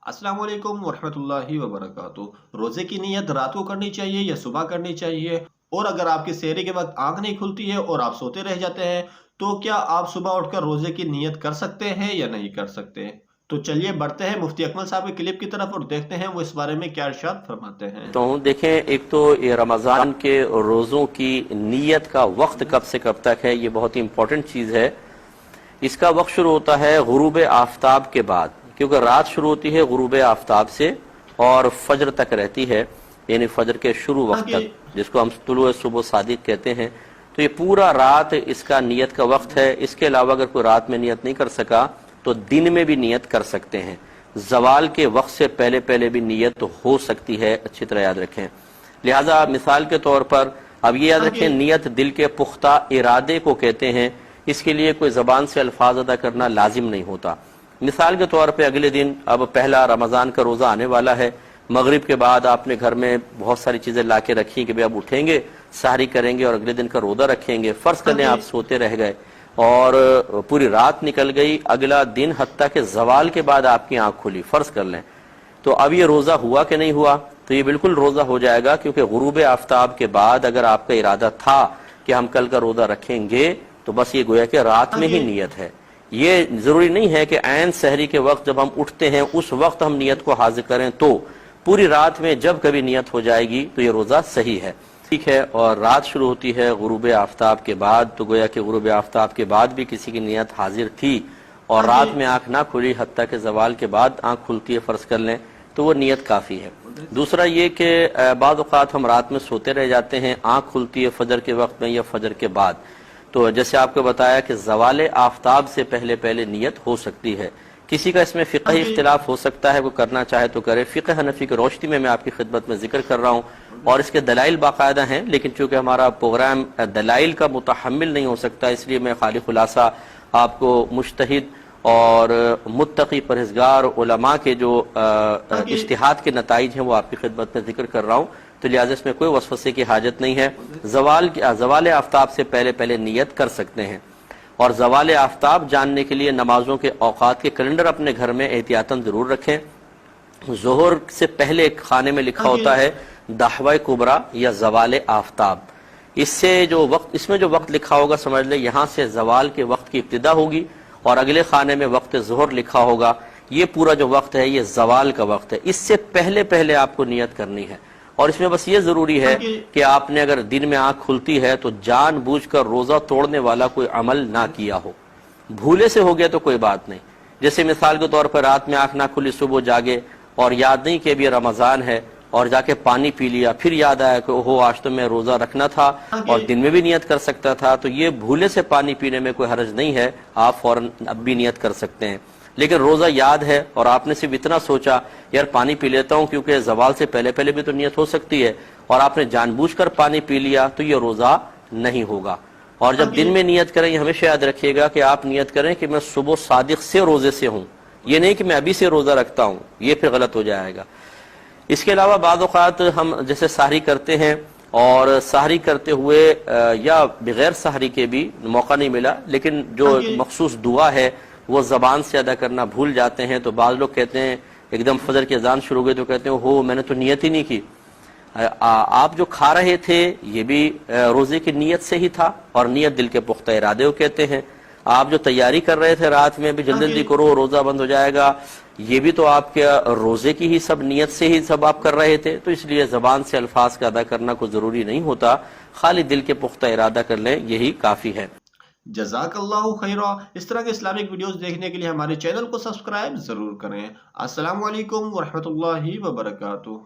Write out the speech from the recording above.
अस्सलाम वालेकुम वरहमतुल्लाहि वबरकातुह। रोजे की नीयत रात को करनी चाहिए या सुबह करनी चाहिए? और अगर आपकी सेहरी के वक्त आंख नहीं खुलती है और आप सोते रह जाते हैं, तो क्या आप सुबह उठकर रोजे की नीयत कर सकते हैं या नहीं कर सकते? तो चलिए बढ़ते हैं मुफ्ती अकमल साहब के क्लिप की तरफ और देखते हैं वो इस बारे में क्या इरशाद फरमाते हैं। तो देखें, एक तो ये रमज़ान के रोज़ों की नीयत का वक्त कब से कब तक है, ये बहुत ही इंपॉर्टेंट चीज़ है। इसका वक्त शुरू होता है गुरूब आफ्ताब के बाद, क्योंकि रात शुरू होती है गुरूब आफ्ताब से और फजर तक रहती है, यानी फजर के शुरू वक्त तक, जिसको हम तुलुए सुबह सादिक कहते हैं। तो ये पूरा रात इसका नियत का वक्त है। इसके अलावा अगर कोई रात में नियत नहीं कर सका तो दिन में भी नियत कर सकते हैं। जवाल के वक्त से पहले पहले भी नियत हो सकती है, अच्छी तरह याद रखें। लिहाजा मिसाल के तौर पर अब ये याद रखें, नियत दिल के पुख्ता इरादे को कहते हैं। इसके लिए कोई ज़बान से अल्फाज अदा करना लाजिम नहीं होता। मिसाल के तौर पे अगले दिन अब पहला रमज़ान का रोज़ा आने वाला है, मगरिब के बाद आपने घर में बहुत सारी चीज़ें ला के रखी कि भाई अब उठेंगे, सहरी करेंगे और अगले दिन का रोज़ा रखेंगे। फ़र्ज़ करें आप सोते रह गए और पूरी रात निकल गई, अगला दिन हत्ता के जवाल के बाद आपकी आंख खुली, फ़र्ज़ कर लें, तो अब ये रोज़ा हुआ कि नहीं हुआ? तो ये बिल्कुल रोज़ा हो जाएगा, क्योंकि गुरूब आफ्ताब के बाद अगर आपका इरादा था कि हम कल का रोज़ा रखेंगे, तो बस ये गोया कि रात में ही नियत है। ये जरूरी नहीं है कि ऐन सहरी के वक्त जब हम उठते हैं उस वक्त हम नियत को हाजिर करें। तो पूरी रात में जब कभी नियत हो जाएगी तो ये रोज़ा सही है, ठीक है। और रात शुरू होती है गुरूब आफ्ताब के बाद, तो गोया कि गुरूब आफ्ताब के बाद भी किसी की नियत हाजिर थी और रात में आंख ना खुली, हत्ता के जवाल के बाद आंख खुलती है, फ़र्ज़ कर लें, तो वो नियत काफ़ी है। दूसरा ये कि बाद औक़ात हम रात में सोते रह जाते हैं, आंख खुलती है फजर के वक्त में या फजर के बाद। तो जैसे आपको बताया कि ज़वाले आफ्ताब से पहले पहले नियत हो सकती है। किसी का इसमें फ़िक़ही इख्तिलाफ हो सकता है, वो करना चाहे तो करे। फ़िक़ह हनफी की रोशनी में मैं आपकी खिदमत में जिक्र कर रहा हूँ और इसके दलाइल बाकायदा हैं, लेकिन चूँकि हमारा प्रोग्राम दलाइल का मुतहम्मिल नहीं हो सकता, इसलिए मैं खाली खुलासा आपको मुज्तहिद और मुत्तकी परहेज़गार उलमा के जो इज्तिहाद के नताइज हैं वो आपकी खिदमत में जिक्र कर रहा हूँ। तो लिहाजा इसमें कोई वसवसे की हाजत नहीं है। ज़वाल आफ्ताब से पहले पहले नियत कर सकते हैं। और ज़वाल आफ्ताब जानने के लिए नमाजों के औकात के कैलेंडर अपने घर में एहतियातन ज़रूर रखें। ज़ोहर से पहले एक खाने में लिखा होता है दाहवा कुबरा या ज़वाल आफ्ताब। इससे जो वक्त, इसमें जो वक्त लिखा होगा समझ ले यहाँ से ज़वाल के वक्त की इब्तिदा होगी और अगले खाने में वक्त ज़ोहर लिखा होगा। ये पूरा जो वक्त है ये ज़वाल का वक्त है, इससे पहले पहले आपको नियत करनी है। और इसमें बस ये जरूरी है कि आपने अगर दिन में आंख खुलती है तो जानबूझकर रोजा तोड़ने वाला कोई अमल ना किया हो। भूले से हो गया तो कोई बात नहीं। जैसे मिसाल के तौर पर रात में आंख ना खुली, सुबह जागे और याद नहीं कि अभी रमजान है और जाके पानी पी लिया, फिर याद आया कि ओहो आज तो मैं रोजा रखना था और दिन में भी नियत कर सकता था, तो ये भूले से पानी पीने में कोई हर्ज नहीं है, आप फौरन अब भी नियत कर सकते हैं। लेकिन रोज़ा याद है और आपने सिर्फ इतना सोचा यार पानी पी लेता हूँ क्योंकि ज़वाल से पहले पहले भी तो नियत हो सकती है, और आपने जानबूझकर पानी पी लिया, तो ये रोज़ा नहीं होगा। और जब दिन में नियत करें, ये हमेशा याद रखिएगा कि आप नियत करें कि मैं सुबह सादिक से रोज़े से हूँ, ये नहीं कि मैं अभी से रोज़ा रखता हूँ, ये फिर गलत हो जाएगा। इसके अलावा बाद औक़ात हम जैसे सहरी करते हैं और सहरी करते हुए या बगैर सहरी के भी मौका नहीं मिला, लेकिन जो मखसूस दुआ है वो ज़बान से अदा करना भूल जाते हैं, तो बाद लोग कहते हैं एकदम फजर की अजान शुरू हो गई तो कहते हैं हो मैंने तो नियत ही नहीं की। आप जो खा रहे थे ये भी रोज़े की नियत से ही था, और नियत दिल के पुख्ता इरादे को कहते हैं। आप जो तैयारी कर रहे थे रात में भी जल्दी जल्दी करो रोज़ा बंद हो जाएगा, ये भी तो आपके रोज़े की ही सब नियत से ही सब आप कर रहे थे। तो इसलिए ज़बान से अल्फाज का अदा करना कोई ज़रूरी नहीं होता, खाली दिल के पुख्ता इरादा कर लें, यही काफ़ी है। जज़ाकल्लाहु खैरा। इस तरह के इस्लामिक वीडियोस देखने के लिए हमारे चैनल को सब्सक्राइब जरूर करें। अस्सलाम वालेकुम वरहमतुल्लाहि वबरकातुह।